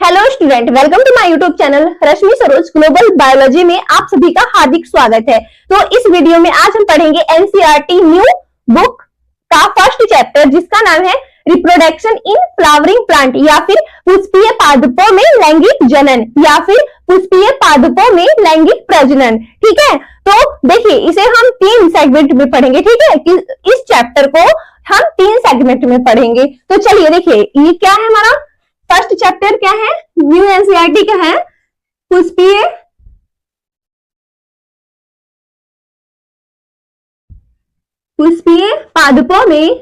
Hello student, welcome to my YouTube channel Rashmi Saroj global biology में आप सभी का हार्दिक स्वागत है। तो इस वीडियो में आज हम पढ़ेंगे एनसीईआरटी न्यू बुक का फर्स्ट चैप्टर जिसका नाम है रिप्रोडक्शन इन फ्लावरिंग प्लांट या फिर पुष्पीय पादपों में लैंगिक जनन या फिर पुष्पीय पादपों में लैंगिक प्रजनन। ठीक है, तो देखिए इसे हम 3 सेगमेंट में पढ़ेंगे। ठीक है, कि इस चैप्टर को हम 3 सेगमेंट में पढ़ेंगे। तो चलिए देखिए ये क्या है, हमारा फर्स्ट चैप्टर क्या है, न्यू एनसीईआरटी का है पुष्पीय पादपों में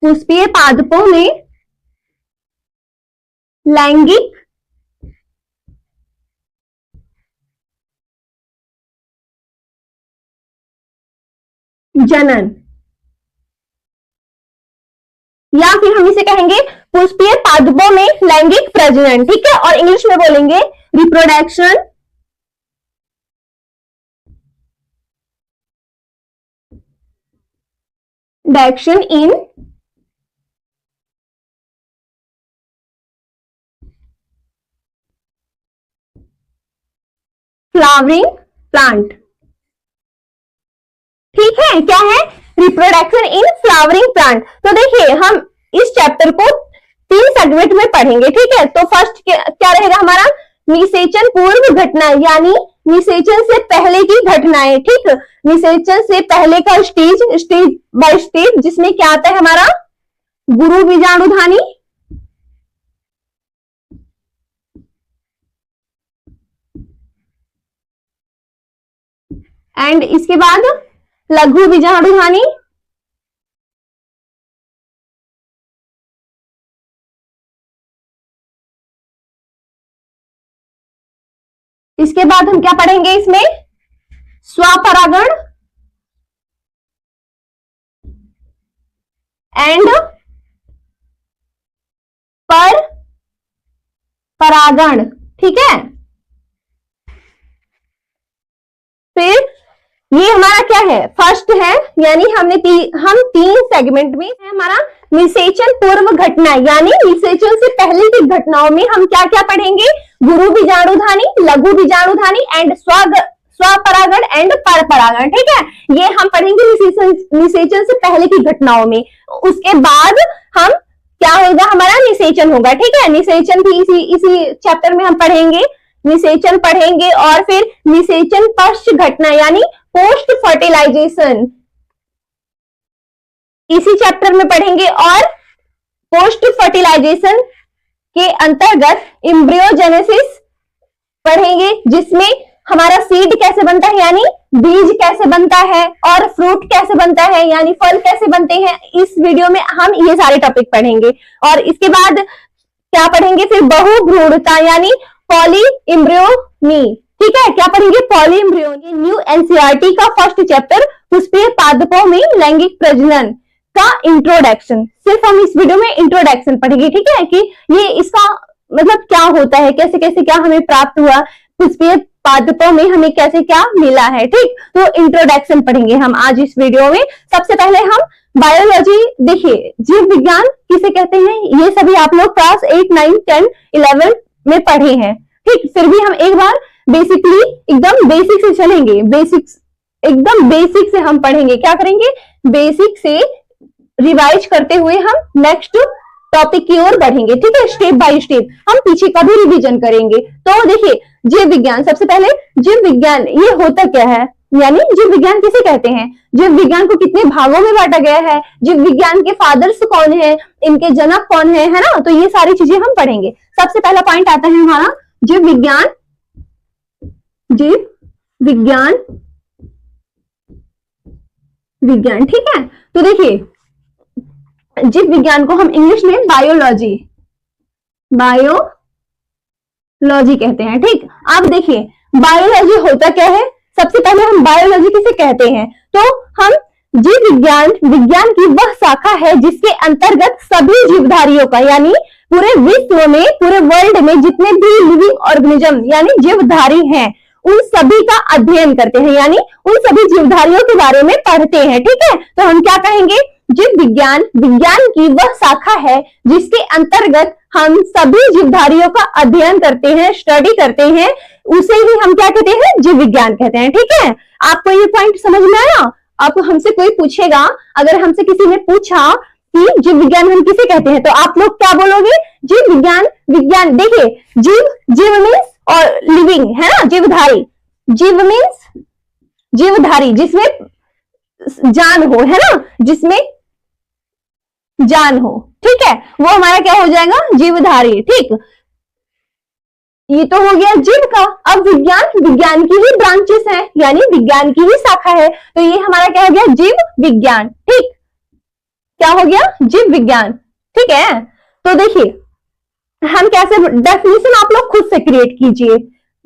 पुष्पीय पादपों में लैंगिक जनन या फिर हम इसे कहेंगे पुष्पीय पादपों में लैंगिक प्रजनन। ठीक है, और इंग्लिश में बोलेंगे रिप्रोडक्शन इन फ्लावरिंग प्लांट। ठीक है, क्या है, रिप्रोडक्शन इन फ्लावरिंग प्लांट। तो देखिए हम इस चैप्टर को 3 सेगमेंट में पढ़ेंगे। ठीक है, तो फर्स्ट क्या रहेगा हमारा, निषेचन पूर्व घटना यानी निषेचन से पहले की घटनाएं। ठीक, निषेचन से पहले का स्टेज बाय स्टेज, जिसमें क्या आता है हमारा गुरु बीजाणुधानी, एंड इसके बाद लघु बीजाणुधानी, इसके बाद हम क्या पढ़ेंगे इसमें, स्वपरागण एंड पर परागण। ठीक है, फिर ये हमारा क्या है, फर्स्ट है, यानी हम 3 सेगमेंट में है हमारा निषेचन पूर्व घटना यानी निषेचन से पहले की घटनाओं में हम क्या क्या पढ़ेंगे, गुरु बीजाणुधानी, लघु बीजाणुधानी एंड स्वपरागण एंड परपरागण। ठीक है, ये हम पढ़ेंगे निषेचन से पहले की घटनाओं में। उसके बाद हम क्या होगा, हमारा निषेचन होगा। ठीक है, निषेचन भी इसी चैप्टर में हम पढ़ेंगे, निषेचन पढ़ेंगे और फिर निषेचन पश्च घटना यानी पोस्ट फर्टिलाइजेशन इसी चैप्टर में पढ़ेंगे, और पोस्ट फर्टिलाइजेशन के अंतर्गत एम्ब्रियोजेनेसिस पढ़ेंगे, जिसमें हमारा सीड कैसे बनता है यानी बीज कैसे बनता है, और फ्रूट कैसे बनता है यानी फल कैसे बनते हैं। इस वीडियो में हम ये सारे टॉपिक पढ़ेंगे। और इसके बाद क्या पढ़ेंगे, फिर बहुभ्रूणता यानी पॉली एम्ब्रियोनी। ठीक है, क्या पढ़ेंगे, पॉली एम्ब्रियोनी। न्यू एनसीईआरटी का फर्स्ट चैप्टर पुष्पीय पादपों में लैंगिक प्रजनन का इंट्रोडक्शन, सिर्फ हम इस वीडियो में इंट्रोडक्शन पढ़ेंगे। ठीक है, कि ये इसका मतलब क्या होता है, कैसे कैसे क्या हमें प्राप्त हुआ, पुष्पीय पादपों में हमें कैसे क्या मिला है। ठीक, तो इंट्रोडक्शन पढ़ेंगे हम आज इस वीडियो में। सबसे पहले हम बायोलॉजी, देखिए जीव विज्ञान किसे कहते हैं, ये सभी आप लोग क्लास 8, 9, 10, 11 में पढ़े हैं। ठीक, फिर भी हम एक बार बेसिकली एकदम बेसिक से चलेंगे, एकदम बेसिक से हम पढ़ेंगे। क्या करेंगे, बेसिक से रिवाइज करते हुए हम नेक्स्ट टॉपिक की ओर बढ़ेंगे। ठीक है, स्टेप बाय स्टेप हम पीछे का भी रिवीजन करेंगे। तो देखिए जीव विज्ञान, सबसे पहले जीव विज्ञान ये होता क्या है, यानी जीव विज्ञान किसे कहते हैं, जीव विज्ञान को कितने भागों में बांटा गया है, जीव विज्ञान के फादर्स कौन है, इनके जनक कौन है ना। तो ये सारी चीजें हम पढ़ेंगे। सबसे पहला पॉइंट आता है हमारा जीव विज्ञान। ठीक है, तो देखिए जीव विज्ञान को हम इंग्लिश में बायोलॉजी कहते हैं। ठीक, अब देखिए बायोलॉजी होता क्या है, सबसे पहले हम बायोलॉजी किसे कहते हैं, तो हम जीव विज्ञान विज्ञान की वह शाखा है जिसके अंतर्गत सभी जीवधारियों का, यानी पूरे विश्व में, पूरे वर्ल्ड में जितने भी लिविंग ऑर्गेनिज्म यानी जीवधारी हैं, उन सभी का अध्ययन करते हैं, यानी उन सभी जीवधारियों के बारे में पढ़ते हैं। ठीक है, तो हम क्या कहेंगे? जीव विज्ञान विज्ञान की वह शाखा है जिसके अंतर्गत हम सभी जीवधारियों का अध्ययन करते हैं, स्टडी करते हैं, उसे ही हम क्या कहते हैं? जीव विज्ञान कहते हैं। ठीक है, आपको ये पॉइंट समझ में आया? आपको हमसे कोई पूछेगा, अगर हमसे किसी ने पूछा कि जीव विज्ञान हम किसे कहते हैं, तो आप लोग क्या बोलोगे? जीव विज्ञान विज्ञान। देखिए, जीव मीन्स और लिविंग है ना, जीवधारी। जीव मीन्स जीवधारी, जिसमें जान हो, है ना, जिसमें जान हो। ठीक है, वो हमारा क्या हो जाएगा? जीवधारी। ठीक, ये तो हो गया जीव का। अब विज्ञान विज्ञान की ही ब्रांचेस है, यानी विज्ञान की ही शाखा है, तो ये हमारा क्या हो गया? जीव विज्ञान। ठीक, क्या हो गया? जीव विज्ञान। ठीक है, तो देखिए हम कैसे, डेफिनेशन आप लोग खुद से क्रिएट कीजिए।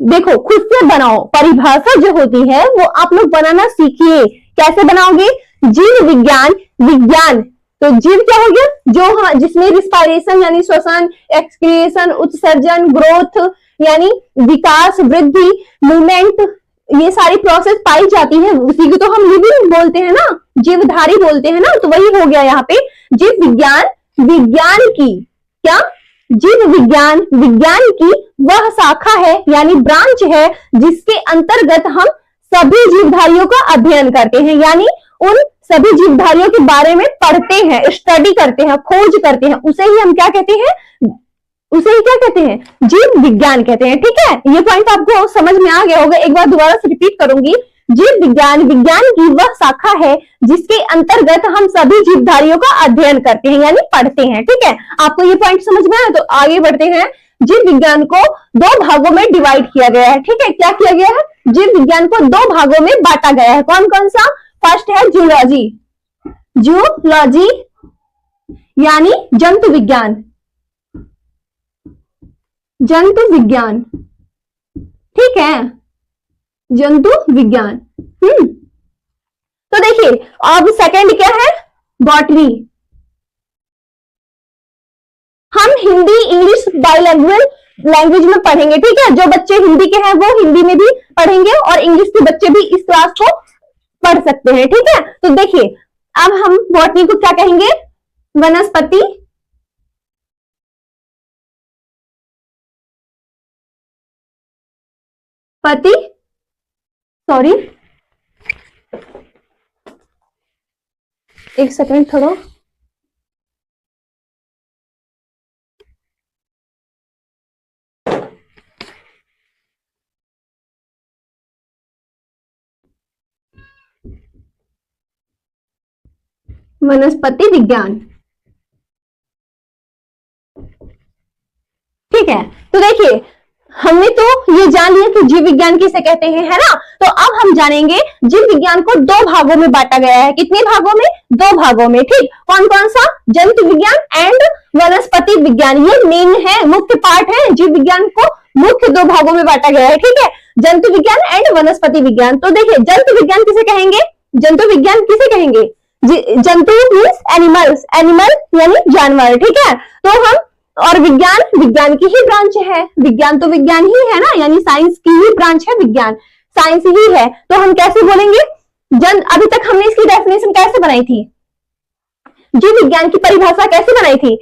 देखो, खुद से बनाओ, परिभाषा जो होती है वो आप लोग बनाना सीखिए। कैसे बनाओगे? जीव विज्ञान विज्ञान, तो जीव क्या हो गया? जो जिसमें रिस्पायरेशन यानी श्वसन, एक्सक्रिएशन, उत्सर्जन, ग्रोथ यानी विकास, वृद्धि, मूवमेंट, ये सारी प्रोसेस पाई जाती है, उसी को तो हम लिविंग बोलते हैं ना, जीवधारी बोलते हैं ना। तो वही हो गया यहाँ पे जीव विज्ञान विज्ञान की क्या? जीव विज्ञान विज्ञान की वह शाखा है यानी ब्रांच है जिसके अंतर्गत हम सभी जीवधारियों का अध्ययन करते हैं, यानी उन सभी जीवधारियों के बारे में पढ़ते हैं, स्टडी करते हैं, खोज करते हैं, उसे ही हम क्या कहते हैं? उसे ही क्या कहते हैं? जीव विज्ञान कहते हैं। ठीक है, ये पॉइंट आपको समझ में आ गया होगा। एक बार दोबारा से रिपीट करूंगी। जीव विज्ञान विज्ञान की वह शाखा है जिसके अंतर्गत हम सभी जीवधारियों का अध्ययन करते हैं, यानी पढ़ते हैं। ठीक है, आपको ये पॉइंट समझ में आया? तो आगे बढ़ते हैं। जीव विज्ञान को दो भागों में डिवाइड किया गया है। ठीक है, क्या किया गया है? जीव विज्ञान को दो भागों में बांटा गया है। कौन कौन सा? फर्स्ट है जूलॉजी, जूलॉजी यानी जंतु विज्ञान, जंतु विज्ञान। ठीक है, जंतु विज्ञान। तो देखिए, अब सेकंड क्या है? बॉटनी। हम हिंदी इंग्लिश बाइलैंग्वेज लैंग्वेज में पढ़ेंगे। ठीक है, जो बच्चे हिंदी के हैं वो हिंदी में भी पढ़ेंगे और इंग्लिश के बच्चे भी इस क्लास को पढ़ सकते हैं। ठीक है, तो देखिए अब हम बॉटनी को क्या कहेंगे? वनस्पति पति, सॉरी एक सेकंड थोड़ा, वनस्पति विज्ञान। ठीक है, तो देखिए हमने तो ये जान लिया कि जीव विज्ञान किसे कहते हैं, है ना। तो अब हम जानेंगे जीव विज्ञान को दो भागों में बांटा गया है। कितने भागों में? दो भागों में। ठीक, कौन कौन सा? जंतु विज्ञान एंड वनस्पति विज्ञान। ये मेन है, मुख्य पार्ट है। जीव विज्ञान को मुख्य दो भागों में बांटा गया है। ठीक है, जंतु विज्ञान एंड वनस्पति विज्ञान। तो देखिए जंतु विज्ञान किसे कहेंगे? जंतु विज्ञान किसे कहेंगे? जंतु मीन्स एनिमल्स, एनिमल यानी जानवर। ठीक है, तो हम, और विज्ञान विज्ञान की ही ब्रांच है, विज्ञान तो विज्ञान ही है ना, यानी साइंस की ही ब्रांच है, विज्ञान साइंस ही है। तो हम कैसे बोलेंगे? अभी तक हमने इसकी डेफिनेशन कैसे बनाई थी? जीव विज्ञान की परिभाषा कैसे बनाई थी?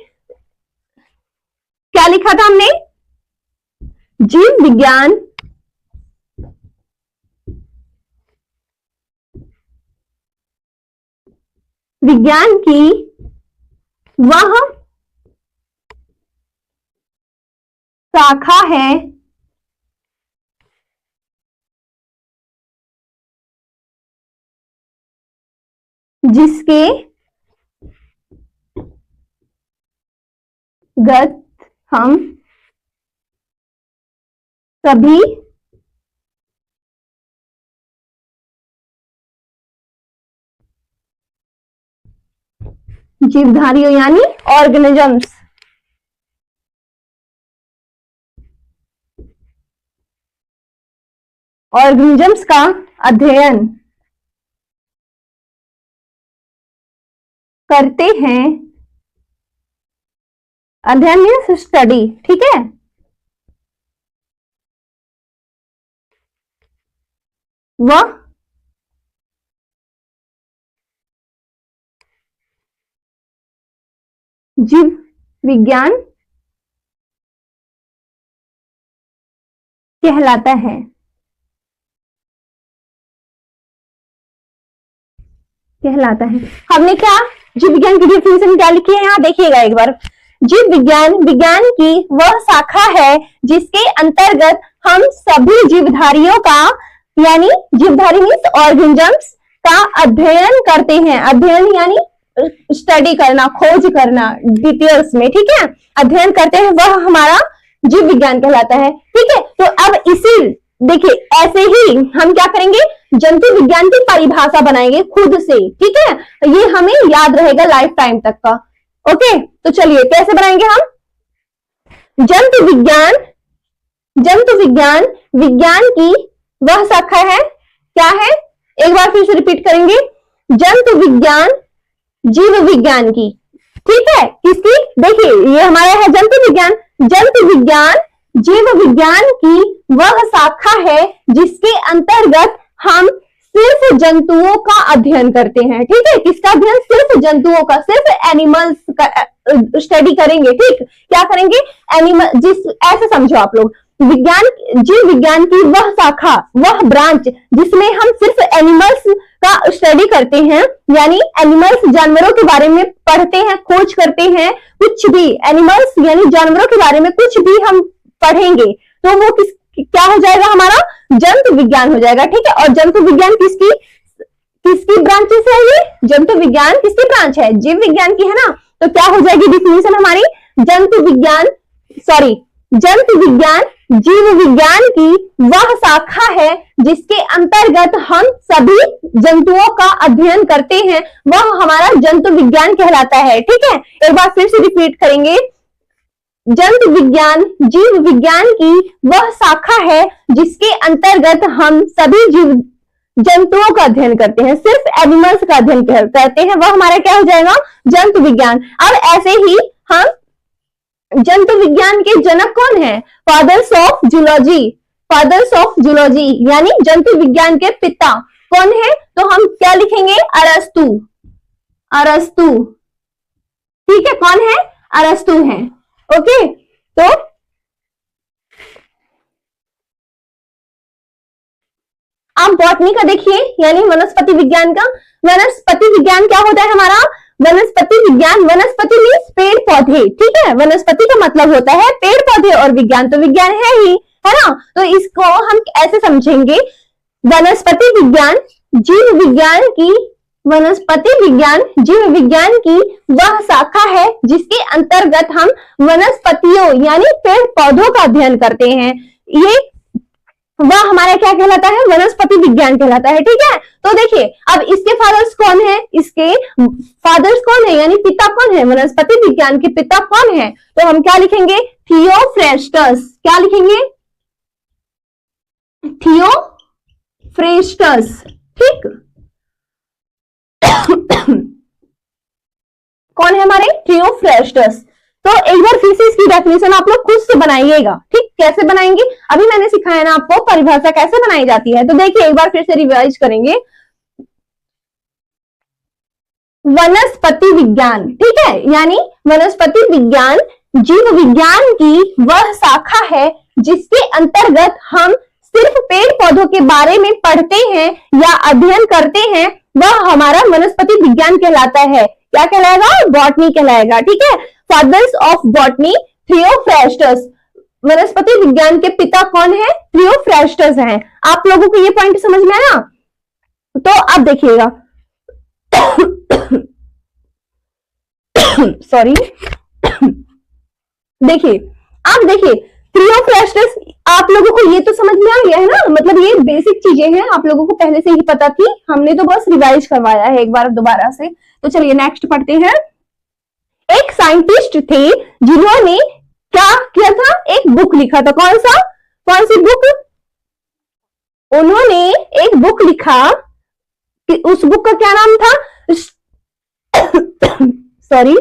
क्या लिखा था हमने? जीव विज्ञान विज्ञान की वह शाखा है जिसके गत हम सभी जीवधारियों यानी ऑर्गेनिजम्स ऑर्गेनिजम्स का अध्ययन करते हैं, अध्ययन मीन्स स्टडी, ठीक है। वह जीव विज्ञान कहलाता है। कहलाता है। हमने क्या जीव विज्ञान की डेफिनेशन क्या लिखी है, यहाँ देखिएगा एक बार। जीव विज्ञान विज्ञान की वह शाखा है जिसके अंतर्गत हम सभी जीवधारियों का, यानी जीवधारी मीन्स ऑर्गेनिजम्स का अध्ययन करते हैं। अध्ययन यानी स्टडी करना, खोज करना डिटेल्स में, ठीक है, अध्ययन करते हैं, वह हमारा जीव विज्ञान कहलाता है, ठीक है। तो अब इसी देखिए ऐसे ही हम क्या करेंगे, जंतु विज्ञान की परिभाषा बनाएंगे खुद से, ठीक है। ये हमें याद रहेगा लाइफ टाइम तक का। ओके, तो चलिए कैसे बनाएंगे हम। जंतु विज्ञान, जंतु विज्ञान विज्ञान की वह शाखा है, क्या है, एक बार फिर से रिपीट करेंगे। जंतु विज्ञान जीव विज्ञान की, ठीक है, किसकी, देखिए ये हमारा है जंतु विज्ञान। जंतु विज्ञान जीव विज्ञान की वह शाखा है जिसके अंतर्गत हम सिर्फ जंतुओं का अध्ययन करते हैं, ठीक है। किसका अध्ययन, सिर्फ जंतुओं का, सिर्फ एनिमल्स का स्टडी करेंगे, ठीक। क्या करेंगे, एनिमल, जिस ऐसे समझो आप लोग, विज्ञान जीव विज्ञान की वह शाखा, वह ब्रांच जिसमें हम सिर्फ एनिमल्स का स्टडी करते हैं, यानी एनिमल्स जानवरों के बारे में पढ़ते हैं, खोज करते हैं, कुछ भी एनिमल्स यानी जानवरों के बारे में कुछ भी हम पढ़ेंगे तो वो क्या हो जाएगा, हमारा जंतु विज्ञान हो जाएगा, ठीक है। और जंतु विज्ञान किसकी किसकी ब्रांचेस है, ये जंतु विज्ञान किसकी ब्रांच है, जीव विज्ञान की है ना। तो क्या हो जाएगी डिफिनेशन हमारी, जंतु विज्ञान, सॉरी, जंतु विज्ञान जीव विज्ञान की वह शाखा है जिसके अंतर्गत हम सभी जंतुओं का अध्ययन करते हैं, वह हमारा जंतु विज्ञान कहलाता है, ठीक है। एक बार फिर से रिपीट करेंगे। जंतु विज्ञान जीव विज्ञान की वह शाखा है जिसके अंतर्गत हम सभी जीव जंतुओं का अध्ययन करते हैं, सिर्फ एनिमल्स का अध्ययन करते हैं, वह हमारा क्या हो जाएगा, जंतु विज्ञान। अब ऐसे ही हम जंतु विज्ञान के जनक कौन है, fathers of zoology, fathers of zoology यानी जंतु विज्ञान के पिता कौन है, तो हम क्या लिखेंगे, अरस्तु, अरस्तु, ठीक है, कौन है, अरस्तु है। ओके, तो आप बॉटनी का देखिए, यानी वनस्पति विज्ञान का। वनस्पति विज्ञान क्या होता है हमारा, वनस्पति विज्ञान, वनस्पति मीन्स पेड़ पौधे, ठीक है। वनस्पति का मतलब होता है पेड़ पौधे, और विज्ञान तो विज्ञान है ही, है ना। तो इसको हम ऐसे समझेंगे, वनस्पति विज्ञान जीव विज्ञान की, वनस्पति विज्ञान जीव विज्ञान की वह शाखा है जिसके अंतर्गत हम वनस्पतियों यानी पेड़ पौधों का अध्ययन करते हैं, ये वह हमारा क्या कहलाता है, वनस्पति विज्ञान कहलाता है, ठीक है। तो देखिए अब इसके फादर्स कौन है, इसके फादर्स कौन है, यानी पिता कौन है, वनस्पति विज्ञान के पिता कौन है, तो हम क्या लिखेंगे, थियोफ्रेस्टस, क्या लिखेंगे, थियोफ्रेस्टस, ठीक। कौन है हमारे, थियोफ्रेस्टस। तो एक बार फिर से इसकी डेफिनेशन आप लोग खुद से बनाइएगा, ठीक। कैसे बनाएंगे, अभी मैंने सिखाया ना आपको परिभाषा कैसे बनाई जाती है, तो देखिए एक बार फिर से रिवाइज करेंगे। वनस्पति विज्ञान, ठीक है, यानी वनस्पति विज्ञान जीव विज्ञान की वह शाखा है जिसके अंतर्गत हम सिर्फ पेड़ पौधों के बारे में पढ़ते हैं या अध्ययन करते हैं, वह हमारा वनस्पति विज्ञान कहलाता है। क्या कहलाएगा, बॉटनी कहलाएगा, ठीक है। फादर्स ऑफ बॉटनी थियोफ्रेस्टस, वनस्पति विज्ञान के पिता कौन है, थियोफ्रेस्टस हैं। आप लोगों को ये पॉइंट समझ में आया, तो अब देखिएगा सॉरी देखिए, आप देखिए थियोफ्रेस्टस, आप लोगों को ये तो समझ में आ गया है ना, मतलब ये बेसिक चीजें हैं, आप लोगों को पहले से ही पता थी, हमने तो बस रिवाइज करवाया है एक बार दोबारा से। तो चलिए नेक्स्ट पढ़ते हैं। एक साइंटिस्ट थे जिन्होंने क्या किया था, एक बुक लिखा था, कौन सा, कौन सी बुक, उन्होंने एक बुक लिखा, उस बुक का क्या नाम था, सॉरी,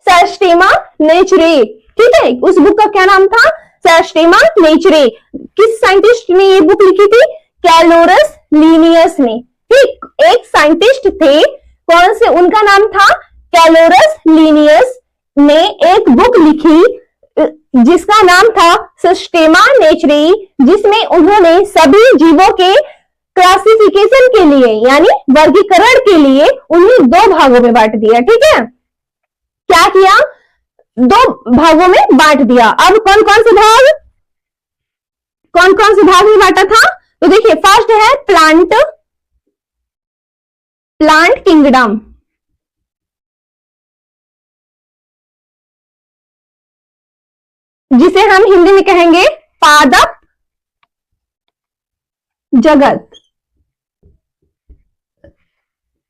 सर्स्टेमा नेचुरे, ठीक है। उस बुक का क्या नाम था? सर्स्टेमा नेचुरे। किस साइंटिस्ट ने ये बुक लिखी थी? कैलोरस लीनियस ने। ठीक, एक साइंटिस्ट थे, कौन से? उनका नाम था कैलोरस लीनियस ने एक बुक लिखी जिसका नाम था सिस्टेमा नेचुरी, जिसमें उन्होंने सभी जीवों के क्लासिफिकेशन के लिए यानी वर्गीकरण के लिए उन्हें 2 भागों में बांट दिया। ठीक है, क्या किया? 2 भागों में बांट दिया। अब कौन कौन से भाग में बांटा था? तो देखिए, फर्स्ट है प्लांट किंगडम, जिसे हम हिंदी में कहेंगे पादप जगत।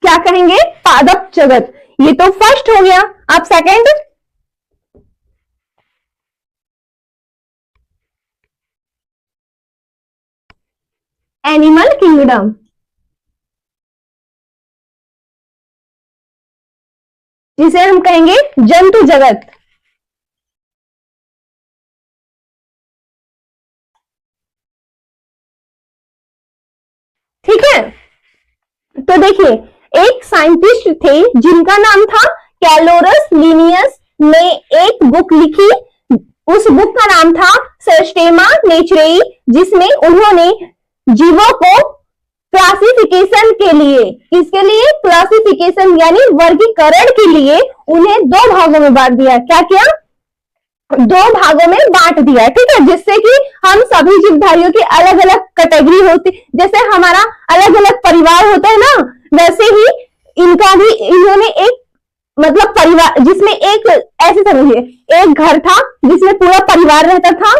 क्या कहेंगे? पादप जगत। ये तो फर्स्ट हो गया। अब सेकंड, एनिमल किंगडम, जिसे हम कहेंगे जंतु जगत। ठीक है, तो देखिए, एक साइंटिस्ट थे जिनका नाम था कैलोरस लीनियस ने एक बुक लिखी। उस बुक का नाम था सिस्टेमा नेचुरी, जिसमें उन्होंने जीवों को क्लासिफिकेशन के लिए, किसके लिए? क्लासिफिकेशन यानी वर्गीकरण के लिए उन्हें 2 भागों में बांट दिया। क्या किया? 2 भागों में बांट दिया। ठीक है, जिससे कि हम सभी जीवधारियों की अलग अलग कैटेगरी होती, जैसे हमारा अलग अलग परिवार होता है ना, वैसे ही इनका भी, इन्होंने एक मतलब परिवार, जिसमें एक, ऐसे समझिए, एक घर था जिसमें पूरा परिवार रहता था,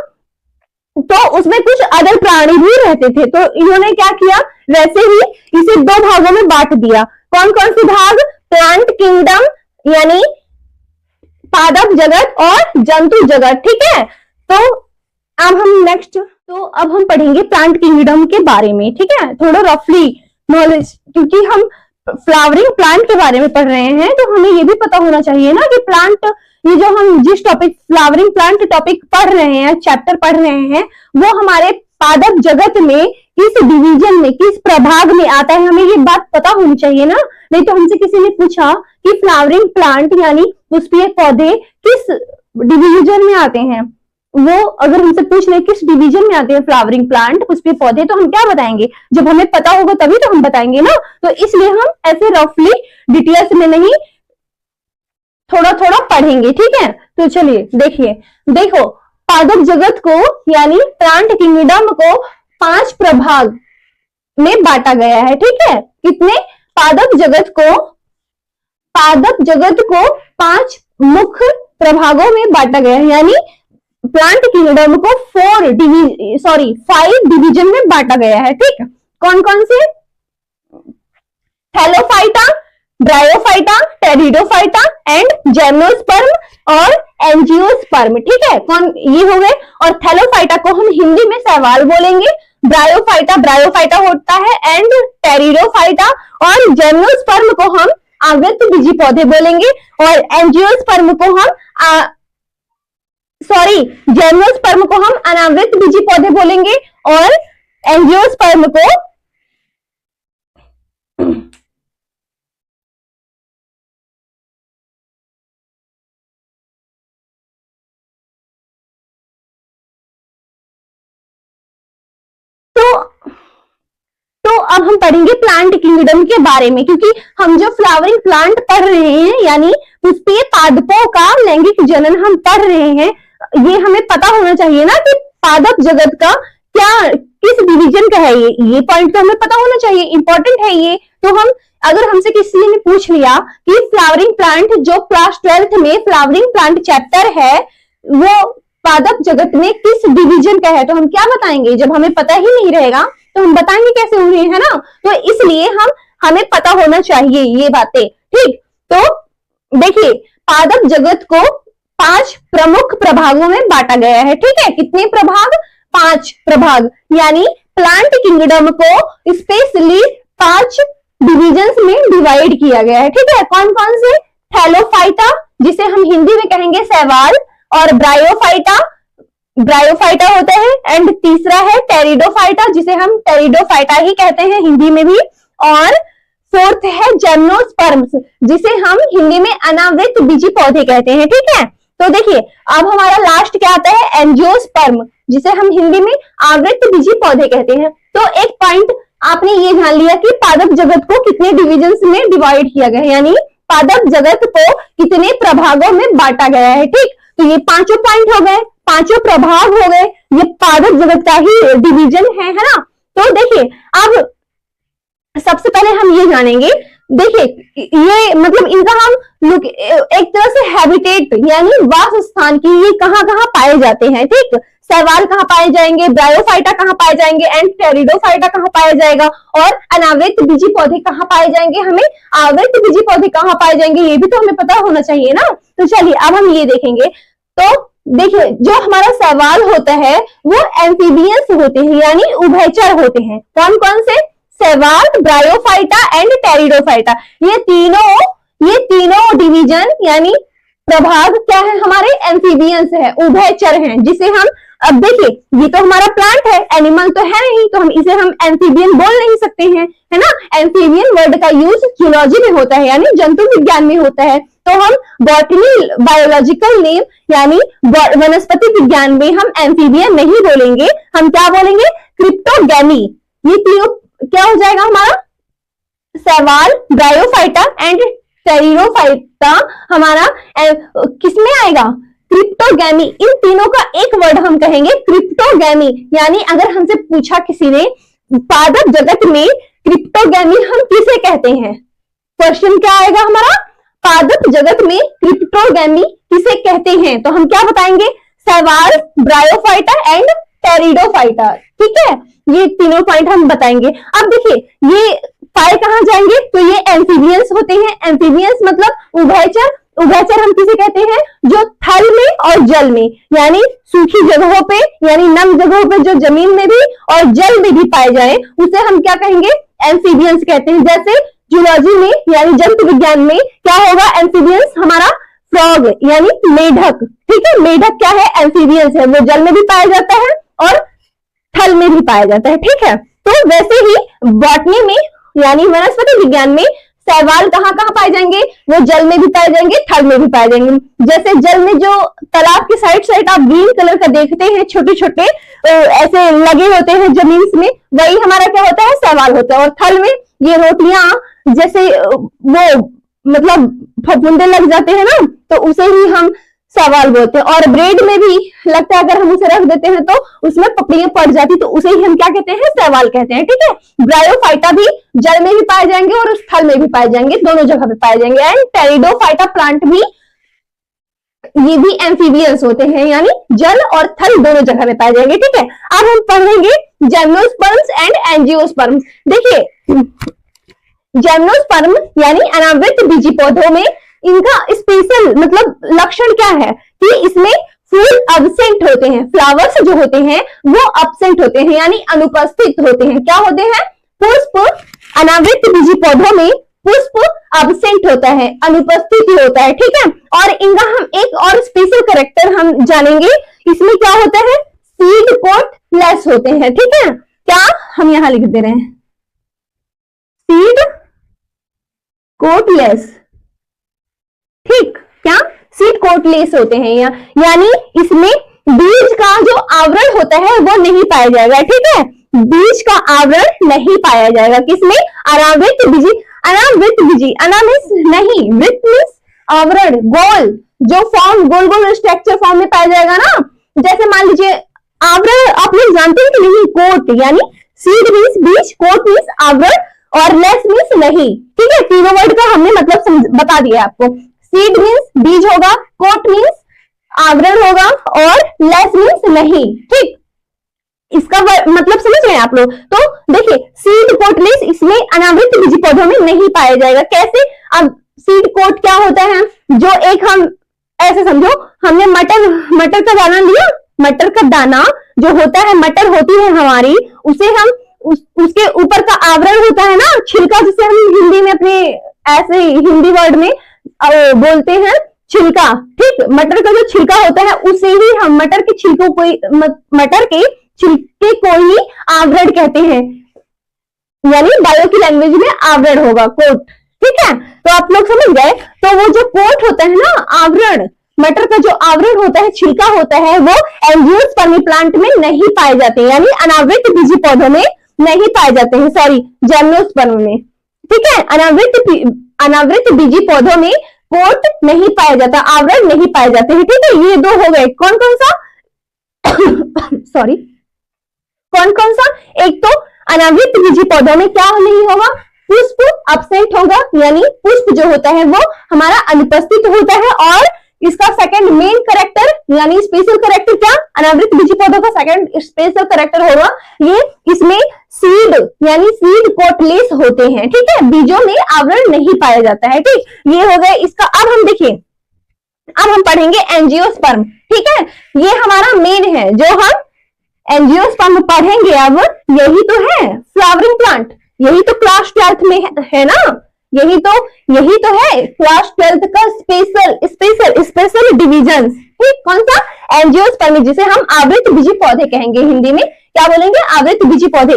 तो उसमें कुछ अदर प्राणी भी रहते थे। तो इन्होंने क्या किया? वैसे ही इसे 2 भागों में बांट दिया। कौन कौन से भाग? प्लांट किंगडम यानी पादप जगत और जंतु जगत। ठीक है, तो अब हम पढ़ेंगे प्लांट किंगडम के बारे में। ठीक है, थोड़ा रफली नॉलेज, क्योंकि हम फ्लावरिंग प्लांट के बारे में पढ़ रहे हैं, तो हमें ये भी पता होना चाहिए ना कि प्लांट, ये जो हम जिस टॉपिक फ्लावरिंग प्लांट टॉपिक पढ़ रहे हैं, चैप्टर पढ़ रहे हैं, वो हमारे पादप जगत में किस डिवीजन में, किस प्रभाग में आता है, हमें ये बात पता होनी चाहिए ना। नहीं तो हमसे किसी ने पूछा कि फ्लावरिंग प्लांट यानी पुष्पीय पौधे किस डिवीजन में आते हैं, वो अगर हमसे पूछ ले किस डिवीजन में आते हैं फ्लावरिंग प्लांट, पुष्पीय पौधे, तो हम क्या बताएंगे? जब हमें पता होगा तभी तो हम बताएंगे ना। तो इसलिए हम ऐसे रफली डिटेल्स में नहीं, थोड़ा थोड़ा पढ़ेंगे। ठीक है, तो चलिए देखिए, देखो, पादप जगत को यानी प्लांट किंगडम को 5 प्रभाग में बांटा गया है। ठीक है, कितने? पादप जगत को 5 मुख्य प्रभागों में बांटा गया है, यानी प्लांट किंगडम को 5 डिवीजन में बांटा गया है। ठीक है, कौन कौन से? Thallophyta, bryophyta, pteridophyta and gymnosperm और एंजियोस्पर्म। ठीक है, कौन ये हो गए। और थैलोफाइटा को हम हिंदी में शैवाल बोलेंगे, ब्रायोफाइटा होता है एंड टेरिडोफाइटा, और जिम्नोस्पर्म को हम आवृतबीजी पौधे बोलेंगे, और एंजियोस्पर्म को हम जिम्नोस्पर्म को हम अनावृतबीजी पौधे बोलेंगे, और एंजियोस्पर्म को तो अब हम पढ़ेंगे प्लांट किंगडम के बारे में, क्योंकि हम जो फ्लावरिंग प्लांट पढ़ रहे हैं यानी पुष्पीय पादपों का लैंगिक जनन हम पढ़ रहे हैं, ये हमें पता होना चाहिए ना कि पादप जगत का क्या, किस डिवीजन का है ये पॉइंट तो हमें पता होना चाहिए, इंपॉर्टेंट है ये। तो हम, अगर हमसे किसी ने पूछ लिया कि फ्लावरिंग प्लांट, जो क्लास 12th में फ्लावरिंग प्लांट चैप्टर है, वो पादप जगत में किस डिवीजन का है, तो हम क्या बताएंगे? जब हमें पता ही नहीं रहेगा तो हम बताएंगे कैसे होंगे, है ना। तो इसलिए हमें पता होना चाहिए ये बातें। ठीक, तो देखिए, पादप जगत को 5 प्रमुख प्रभागों में बांटा गया है। ठीक है, कितने प्रभाग? 5 प्रभाग, यानी प्लांट किंगडम को स्पेशली 5 डिविजन्स में डिवाइड किया गया है, ठीक है। कौन कौन से? थैलोफाइटा, जिसे हम हिंदी में कहेंगे शैवाल, और ब्रायोफाइटा, ब्रायोफाइटा होता है, एंड तीसरा है टेरिडोफाइटा, जिसे हम टेरिडोफाइटा ही कहते हैं हिंदी में भी, और फोर्थ है जिम्नोस्पर्म्स, जिसे हम हिंदी में अनावृत बीजी पौधे कहते हैं, ठीक है। तो देखिए अब हमारा लास्ट क्या आता है? एंजियोस्पर्म, जिसे हम हिंदी में आवृत बीजी पौधे कहते हैं। तो एक पॉइंट आपने ये जान लिया कि पादप जगत को कितने डिविजन्स में डिवाइड किया गया है, यानी पादप जगत को कितने प्रभागों में बांटा गया है, ठीक। तो ये पांचों पॉइंट हो गए, पांचों प्रभाग हो गए, ये पादप जगत का ही डिवीजन है ना। तो देखिए अब सबसे पहले हम ये जानेंगे, देखिए ये मतलब इनका हम लुक एक तरह से हैबिटेट यानी वास स्थान की, ये कहाँ कहाँ पाए जाते हैं, ठीक। शैवाल कहाँ पाए जाएंगे, ब्रायोफाइटा कहाँ पाए जाएंगे, एंड टेरिडोफाइटा कहाँ पाया जाएगा, और अनावृत बीजी पौधे कहाँ पाए जाएंगे, हमें आवृत बीजी पौधे कहाँ पाए जाएंगे, ये भी तो हमें पता होना चाहिए ना। तो चलिए अब हम ये देखेंगे। तो देखिए जो हमारा शैवाल होता है वो एम्फीबियंस होते हैं, यानी उभयचर होते हैं। कौन कौन से? शैवाल, ब्रायोफाइटा एंड टेरिडोफाइटा। ये तीनों डिवीजन यानी प्रभाग क्या है? हमारे एम्फीबियंस है, उभयचर हैं, जिसे हम अब देखिए ये तो हमारा प्लांट है, एनिमल तो है नहीं, तो हम इसे हम एम्फीबियन बोल नहीं सकते हैं, है ना। एम्फीबियन वर्ड का यूज जूलॉजी में होता है, यानी जंतु विज्ञान में होता है। तो हम बॉटनी बायोलॉजिकल नेम यानी वनस्पति विज्ञान में हम एम्फीबियन नहीं बोलेंगे, हम क्या बोलेंगे? क्रिप्टोगैमी। ये तीनों क्या हो जाएगा हमारा? शैवाल, ब्रायोफाइटा एंड टेरिडोफाइटा हमारा किसमें आएगा? क्रिप्टोगैमी। इन तीनों का एक वर्ड हम कहेंगे क्रिप्टोगैमी। यानी अगर हमसे पूछा किसी ने पादप जगत में क्रिप्टोगैमी हम किसे कहते हैं, क्वेश्चन क्या आएगा हमारा? पादप जगत में क्रिप्टोगैमी किसे कहते हैं, तो हम क्या बताएंगे? शैवाल, ब्रायोफाइटा एंड टेरिडोफाइटा, ठीक है। ये तीनों पॉइंट हम बताएंगे। अब देखिए ये पाए कहां जाएंगे? तो ये एम्फीबियंस होते हैं। एम्फीबियंस मतलब उभयचर। उभयचर हम किसे कहते हैं? जो थल में और जल में, यानी सूखी जगहों पे यानी नम जगहों पे, जो जमीन में भी और जल में भी पाए जाए, उसे हम क्या कहेंगे? एम्फीबियंस कहते हैं। जैसे जूलॉजी में यानी जंतु विज्ञान में क्या होगा? एम्फीबियंस हमारा फ्रॉग यानी मेढक, ठीक है। मेढक क्या है? एम्फीबियंस है, वो जल में भी पाया जाता है और थल में भी पाया जाता है, ठीक है। तो वैसे ही बॉटनी में यानी वनस्पति विज्ञान में शैवाल कहाँ कहाँ पाए जाएंगे? वो जल में भी पाए जाएंगे, थल में भी पाए जाएंगे। जैसे जल में जो तालाब के साइड साइड आप ग्रीन कलर का देखते हैं, छोटे छोटे ऐसे लगे होते हैं जमीन में, वही हमारा क्या होता है? शैवाल होता है। और थल में ये रोटियां जैसे वो मतलब फफूंदे लग जाते हैं ना, तो उसे ही हम शैवाल बोलते हैं। और ब्रेड में भी लगता है अगर हम उसे रख देते हैं तो उसमें पपड़ियां पड़ जाती, तो उसे ही हम क्या कहते हैं? शैवाल कहते हैं, ठीक है। ब्रायोफाइटा भी जल में भी पाए जाएंगे और उस थल में भी पाए जाएंगे, दोनों जगह पे पाए जाएंगे। एंड टेरिडोफाइटा प्लांट भी, ये भी एम्फीबियंस होते हैं, यानी जल और थल दोनों जगह पे पाए जाएंगे, ठीक है। अब हम पढ़ेंगे जिम्नोस्पर्म्स एंड एंजियोस्पर्म्स। देखिए जिम्नोस्पर्म यानी अनावृत बीजी पौधों में इनका स्पेशल मतलब लक्षण क्या है कि इसमें फूल अब्सेंट होते हैं, फ्लावर्स जो होते हैं वो अब्सेंट होते हैं यानी अनुपस्थित होते हैं। क्या होते हैं? पुष्प। अनावृत बीजी पौधों में पुष्प अब्सेंट होता है, अनुपस्थित होता है, ठीक है। और इनका हम एक और स्पेशल कैरेक्टर हम जानेंगे, इसमें क्या होता है? सीड कोट लेस होते हैं, ठीक है। क्या हम यहां लिख दे रहे हैं? सीड कोट लेस, ठीक। क्या? सीड कोट लेस होते हैं, यानी इसमें बीज का जो आवरण होता है वो नहीं पाया जाएगा, ठीक है। बीज का आवरण नहीं पाया जाएगा किसमें? अनावृत बीजी। अनावृत बीजी, अना मीन्स नहीं, वृत्त मीन्स आवरण, गोल, जो फॉर्म गोल गोल स्ट्रक्चर फॉर्म में पाया जाएगा ना। जैसे मान लीजिए आवरण आप लोग जानते हैं कि नहीं? कोट यानी सीड मीन्स बीज, कोट मीन्स आवरण, और लेस मीन्स नहीं, ठीक है। तीनों वर्ड का हमने मतलब बता दिया आपको। सीड मीन्स बीज होगा, कोट मीन्स आवरण होगा, और लेस मीन्स नहीं, ठीक। इसका मतलब समझ रहे हैं आप लोग? तो देखिए सीड कोट लेस इसमें अनावृत बीजी पौधों में नहीं पाया जाएगा। कैसे? अब सीड कोट क्या होता है? जो एक हम ऐसे समझो, हमने मटर का दाना लिया, मटर का दाना जो होता है, मटर होती है हमारी, उसे हम उसके ऊपर का आवरण होता है ना, छिलका, जिसे हम हिंदी में अपने ऐसे हिंदी वर्ड में बोलते हैं छिलका, ठीक। मटर का जो छिलका होता है उसे ही हम मटर के छिलकों को, मटर के छिलके को ही आवरण कहते हैं, यानी बायो की लैंग्वेज में आवरण होगा, कोट, ठीक है। तो आप लोग समझ गए। तो वो जो कोट होता है ना, आवरण, मटर का जो आवरण होता है, छिलका होता है, वो एंजियोस्पर्मी प्लांट में नहीं पाए जाते, यानी अनावृत बीजी पौधों में नहीं पाए जाते हैं, सॉरी जिम्नोस्पर्म में, ठीक है। अनावृत बीजी पौधों में कोट नहीं पाया जाता, आवरण नहीं पाए जाते हैं, ठीक है। ये दो हो गए। कौन कौन सा सॉरी, कौन कौन सा? एक तो अनावृत बीजी पौधों में क्या नहीं होगा, पुष्प अब्सेंट होगा, यानी पुष्प जो होता है वो हमारा अनुपस्थित होता है। और इसका सेकंड मेन कैरेक्टर यानी स्पेशल कैरेक्टर क्या, अनावृत बीजी पौधों का सेकंड स्पेशल कैरेक्टर होगा ये, इसमें सीड यानी सीड कोटलेस होते हैं, ठीक है। बीजों में आवरण नहीं पाया जाता है, ठीक। ये हो गए इसका। अब हम देखिए, अब हम पढ़ेंगे एंजियोस्पर्म, ठीक है। ये हमारा मेन है, जो हम एंजियोस्पर्म पढ़ेंगे अब, यही तो है फ्लावरिंग प्लांट, यही तो क्लास 12th में है ना, यही तो है क्लास 12th का स्पेशल डिविजन, ठीक। कौन सा? एंजियोस्पर्मी, जिसे हम आवृत बीजी पौधे कहेंगे, हिंदी में क्या बोलेंगे, आवृत बीजी पौधे।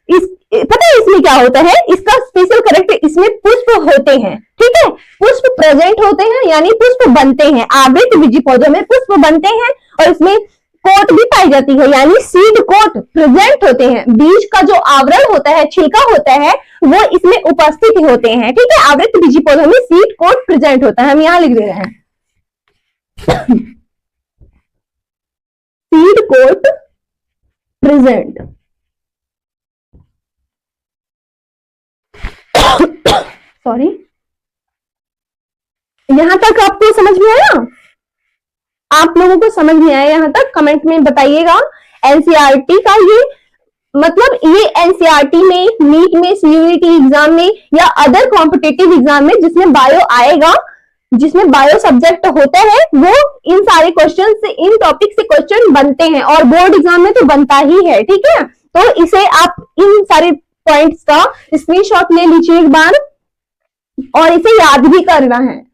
पता है इसमें क्या होता है, इसका स्पेशल कैरेक्टर, इसमें पुष्प होते हैं, ठीक है, पुष्प प्रेजेंट होते हैं, यानी पुष्प बनते हैं, आवृत बीजी पौधों में पुष्प बनते हैं, और इसमें कोट भी पाई जाती है, यानी सीड कोट प्रेजेंट होते हैं। बीज का जो आवरण होता है, छिलका होता है, वो इसमें उपस्थित होते हैं, ठीक है। आवृत बीजी पौधों में सीड कोट प्रेजेंट होता है, हम यहां लिख दे रहे हैं सीड कोट प्रेजेंट। सॉरी, यहां तक आपको समझ में आया? आप लोगों को समझ में आया यहां तक? कमेंट में बताइएगा। एनसीईआरटी का ये मतलब, ये एनसीईआरटी में, नीट में, सीयूईटी एग्जाम में या अदर कॉम्पिटिटिव एग्जाम में जिसमें बायो आएगा, जिसमें बायो सब्जेक्ट होता है, वो इन सारे क्वेश्चन से, इन टॉपिक से क्वेश्चन बनते हैं, और बोर्ड एग्जाम में तो बनता ही है, ठीक है। तो इसे आप इन सारे पॉइंट्स का स्क्रीनशॉट ले लीजिए एक बार, और इसे याद भी करना है।